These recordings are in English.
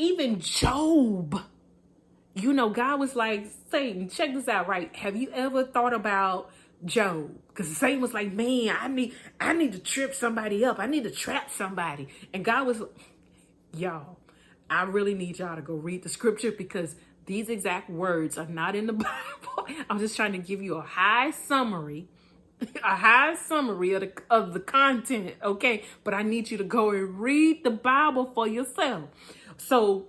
even Job, God was like, Satan, check this out, right? Have you ever thought about Job? Because Satan was like, man, I need to trip somebody up. I need to trap somebody. And God was, y'all, I really need y'all to go read the scripture because these exact words are not in the Bible. I'm just trying to give you a high summary of the content, okay? But I need you to go and read the Bible for yourself. So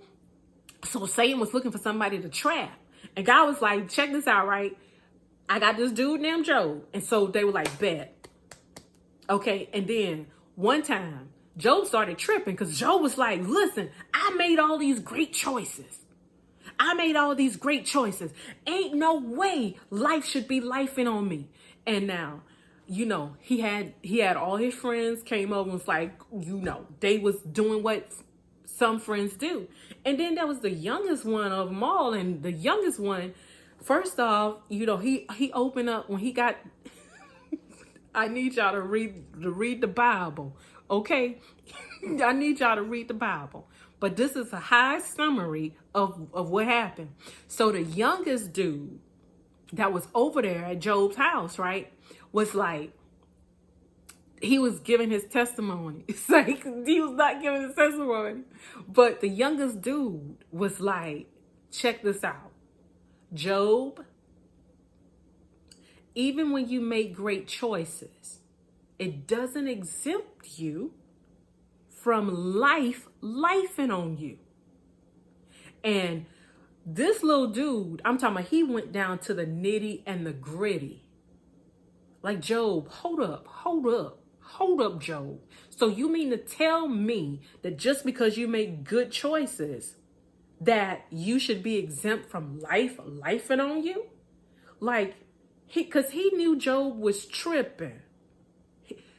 Satan was looking for somebody to trap. And God was like, check this out, right? I got this dude named Job. And so they were like, bet. Okay, and then one time, Job started tripping because Job was like, listen, I made all these great choices. Ain't no way life should be lifing on me. And now, he had all his friends came over and was like, they was doing what some friends do. And then there was the youngest one of them all. And the youngest one, first off, he opened up when he got, I need y'all to read the Bible. Okay. I need y'all to read the Bible. But this is a high summary of what happened. So the youngest dude that was over there at Job's house, right, was like, he was giving his testimony. It's like he was not giving his testimony. But the youngest dude was like, check this out. Job, even when you make great choices, it doesn't exempt you from lifing on you. And this little dude, I'm talking about, he went down to the nitty and the gritty. Like, Job, hold up, Job. So you mean to tell me that just because you make good choices, that you should be exempt from lifing on you? Like, because he knew Job was tripping.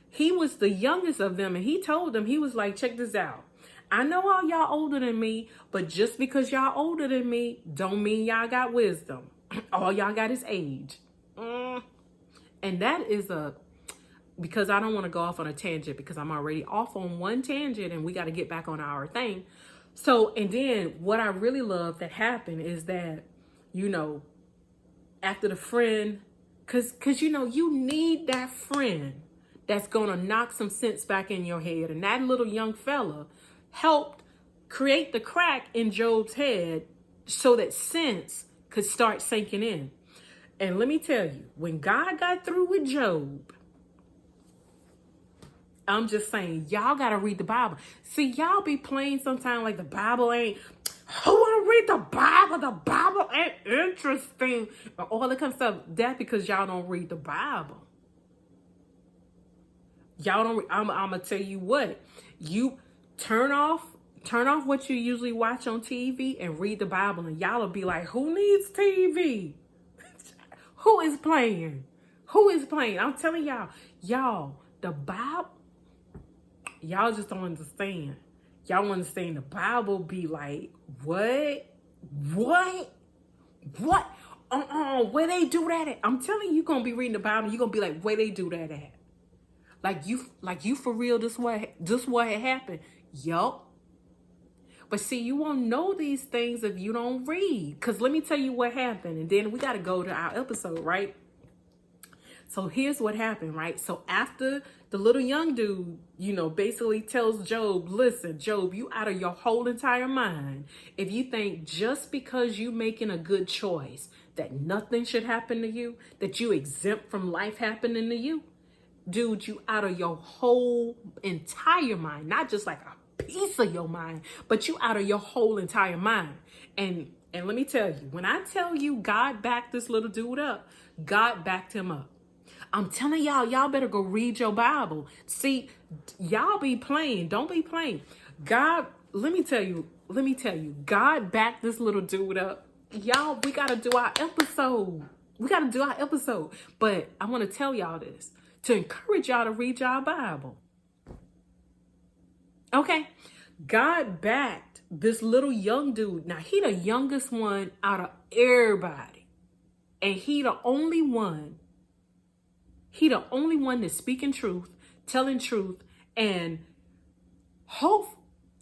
He was the youngest of them, and he told them, he was like, check this out. I know all y'all older than me, but just because y'all older than me, don't mean y'all got wisdom. All y'all got is age. And that is because I don't want to go off on a tangent because I'm already off on one tangent and we got to get back on our thing. So, and then what I really love that happened is that, after the friend, because you need that friend that's going to knock some sense back in your head. And that little young fella helped create the crack in Job's head so that sense could start sinking in. And let me tell you, when God got through with Job, I'm just saying, y'all got to read the Bible. See, y'all be playing sometimes like the Bible ain't, who want to read the Bible? The Bible ain't interesting. All that kind of stuff. That's because y'all don't read the Bible. Y'all don't. I'm gonna tell you what. You turn off what you usually watch on TV and read the Bible, and y'all will be like, "Who needs TV? Who is playing? I'm telling y'all, the Bible. Y'all just don't understand. Y'all don't understand. The Bible be like, what? Where they do that at? I'm telling you, gonna be reading the Bible. You're gonna be like, where they do that at? Like you for real, this what had happened. Yup. But see, you won't know these things if you don't read. Because let me tell you what happened. And then we got to go to our episode, right? So here's what happened, right? So after the little young dude, basically tells Job, listen, Job, you out of your whole entire mind. If you think just because you making a good choice that nothing should happen to you, that you exempt from life happening to you, dude, you out of your whole entire mind, not just like a piece of your mind, but you out of your whole entire mind. And let me tell you, when I tell you God backed this little dude up, God backed him up. I'm telling y'all better go read your Bible. See, y'all be playing. Don't be playing. God, let me tell you, God backed this little dude up. Y'all, we got to do our episode. But I want to tell y'all this to encourage y'all to read y'all Bible. Okay? God backed this little young dude. Now, he the youngest one out of everybody. And he the only one that's speaking truth, telling truth, and hope.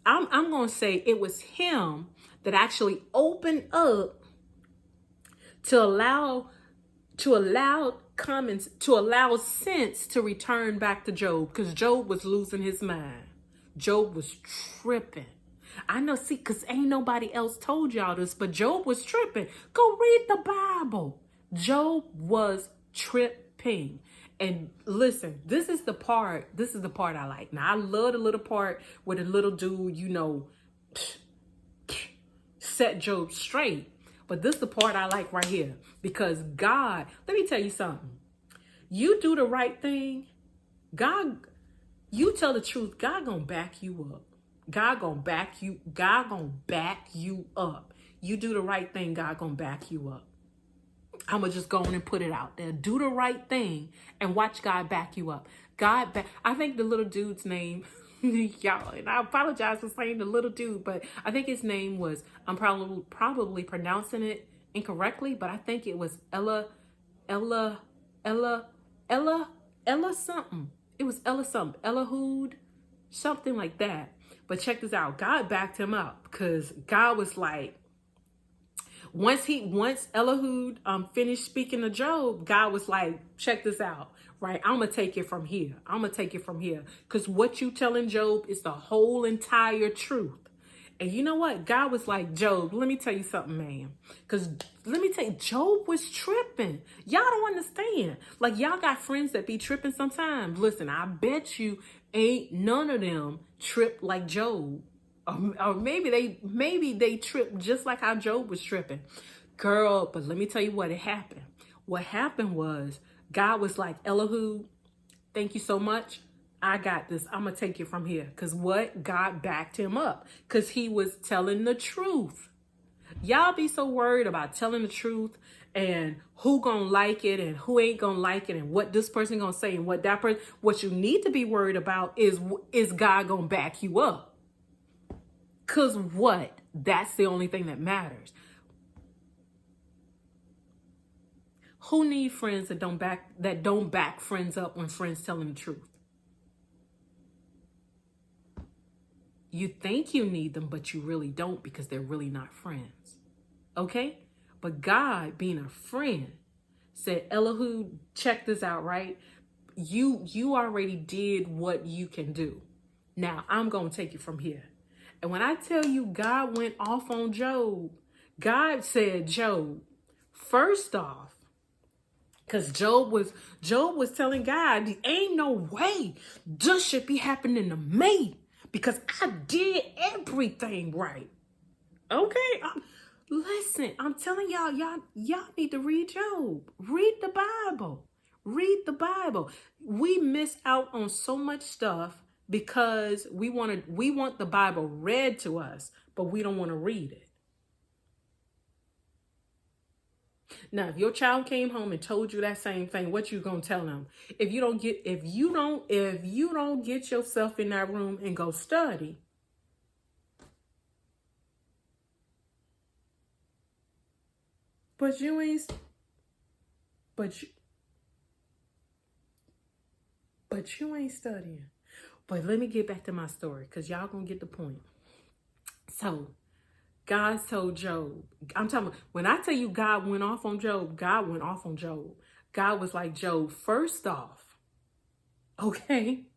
I'm going to say it was him that actually opened up to allow sense to return back to Job, because Job was losing his mind. Job was tripping. I know, see, because ain't nobody else told y'all this, but Job was tripping. Go read the Bible. Job was tripping. And listen, this is the part I like. Now, I love the little part where the little dude, set Job straight. But this is the part I like right here. Because God, let me tell you something. You do the right thing, God, you tell the truth, God gonna back you up. God gonna back you up. You do the right thing, God gonna back you up. I'm gonna just go on and put it out there. Do the right thing and watch God back you up. I think the little dude's name, y'all, and I apologize for saying the little dude, but I think his name was, I'm probably pronouncing it incorrectly, but I think it was Ella something. It was Ella something. Ella something like that. But check this out. God backed him up, because God was like, once Eliud finished speaking to Job, God was like, check this out, right? I'm going to take it from here. Because what you telling Job is the whole entire truth. And you know what? God was like, Job, let me tell you something, man. Because let me tell you, Job was tripping. Y'all don't understand. Like, y'all got friends that be tripping sometimes. Listen, I bet you ain't none of them trip like Job. Or maybe they tripped just like how Job was tripping. Girl, but let me tell you what happened. What happened was God was like, Elihu, thank you so much. I got this. I'm going to take it from here. Because what? God backed him up. Because he was telling the truth. Y'all be so worried about telling the truth and who gonna like it and who ain't gonna like it and what this person gonna say and what that person. What you need to be worried about is God gonna back you up? Because what? That's the only thing that matters. Who need friends that don't back friends up when friends telling the truth? You think you need them, but you really don't, because they're really not friends. Okay? But God, being a friend, said, Elihu, check this out, right? You already did what you can do. Now, I'm going to take it from here. And when I tell you God went off on Job, God said, Job, first off, because Job was telling God, ain't no way this should be happening to me, because I did everything right. Okay? Listen, I'm telling y'all need to read Job. Read the Bible. Read the Bible. We miss out on so much stuff because we want the Bible read to us, but we don't want to read it. Now, if your child came home and told you that same thing, what you gonna tell them? If you don't get yourself in that room and go study, but you ain't studying. But let me get back to my story, because y'all gonna get the point. So God told Job, I'm talking about, when I tell you God went off on Job, God went off on Job. God was like, Job, first off, okay,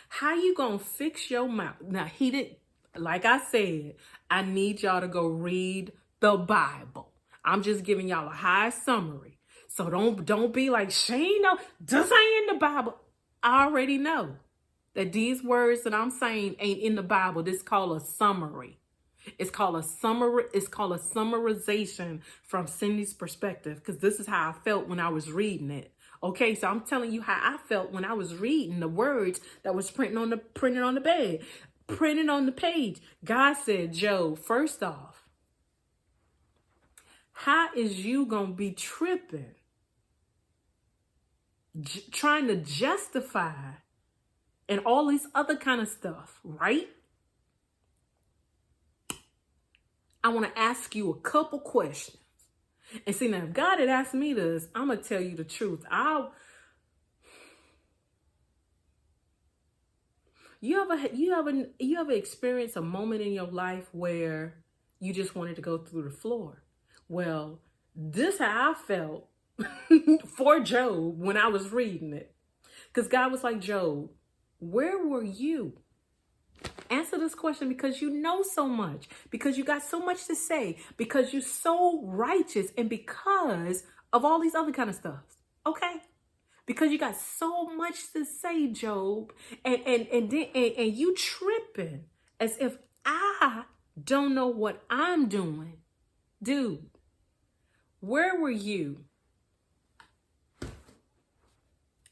how you gonna fix your mouth? Now, he didn't, like I said, I need y'all to go read the Bible. I'm just giving y'all a high summary. So don't be like, Shane, no, this ain't in the Bible. I already know that these words that I'm saying ain't in the Bible. This is called a summary. It's called a summarization from Cindy's perspective, because this is how I felt when I was reading it. Okay, so I'm telling you how I felt when I was reading the words that was printed on the page. God said, Job, first off, how is you gonna be tripping, trying to justify and all this other kind of stuff, right? I want to ask you a couple questions. And see, now, if God had asked me this, I'm going to tell you the truth. You ever experienced a moment in your life where you just wanted to go through the floor? Well, this how I felt for Job when I was reading it. Because God was like, Job, where were you? Answer this question, because you know so much, because you got so much to say, because you're so righteous, and because of all these other kind of stuff. Okay? Because you got so much to say, Job, and you tripping as if I don't know what I'm doing. Dude, where were you?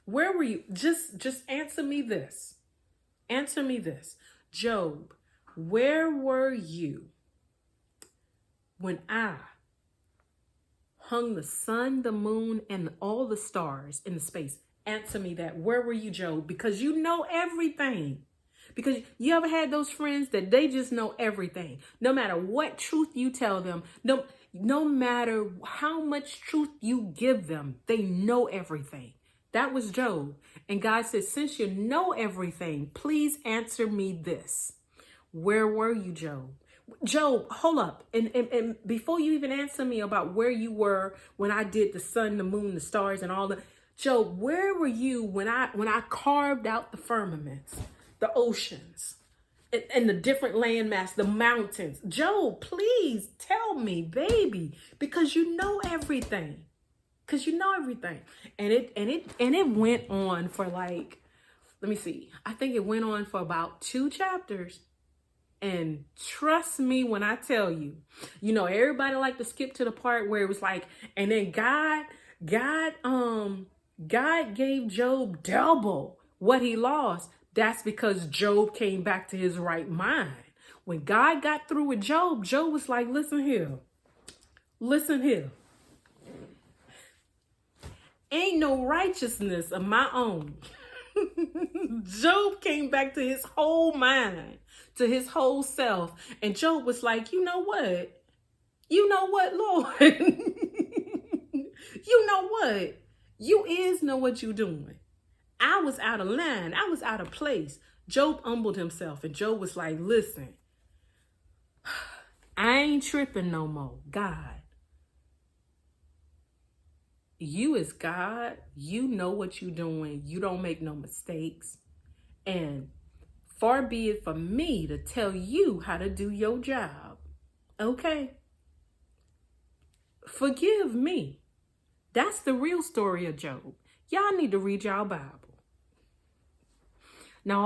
Where were you? Just answer me this. Answer me this. Job, where were you when I hung the sun, the moon, and all the stars in the space? Answer me that. Where were you, Job? Because you know everything. Because you ever had those friends that they just know everything. No matter what truth you tell them, no matter how much truth you give them, they know everything. That was Job. And God said, since you know everything, please answer me this. Where were you, Job? Job, hold up. And before you even answer me about where you were when I did the sun, the moon, the stars, and all that, Job, where were you when I carved out the firmaments, the oceans, and the different landmass, the mountains? Job, please tell me, baby, because you know everything. Because you know everything. And it went on for like, let me see. I think it went on for about 2 chapters. And trust me when I tell you, everybody like to skip to the part where it was like, and then God gave Job double what he lost. That's because Job came back to his right mind. When God got through with Job, Job was like, listen here. Ain't no righteousness of my own. Job came back to his whole mind, to his whole self. And Job was like, you know what? Lord? You know what? You know what you're doing. I was out of line. I was out of place. Job humbled himself. And Job was like, listen, I ain't tripping no more. God. You is God. You know what you're doing. You don't make no mistakes. And far be it for me to tell you how to do your job. Okay? Forgive me. That's the real story of Job. Y'all need to read y'all Bible.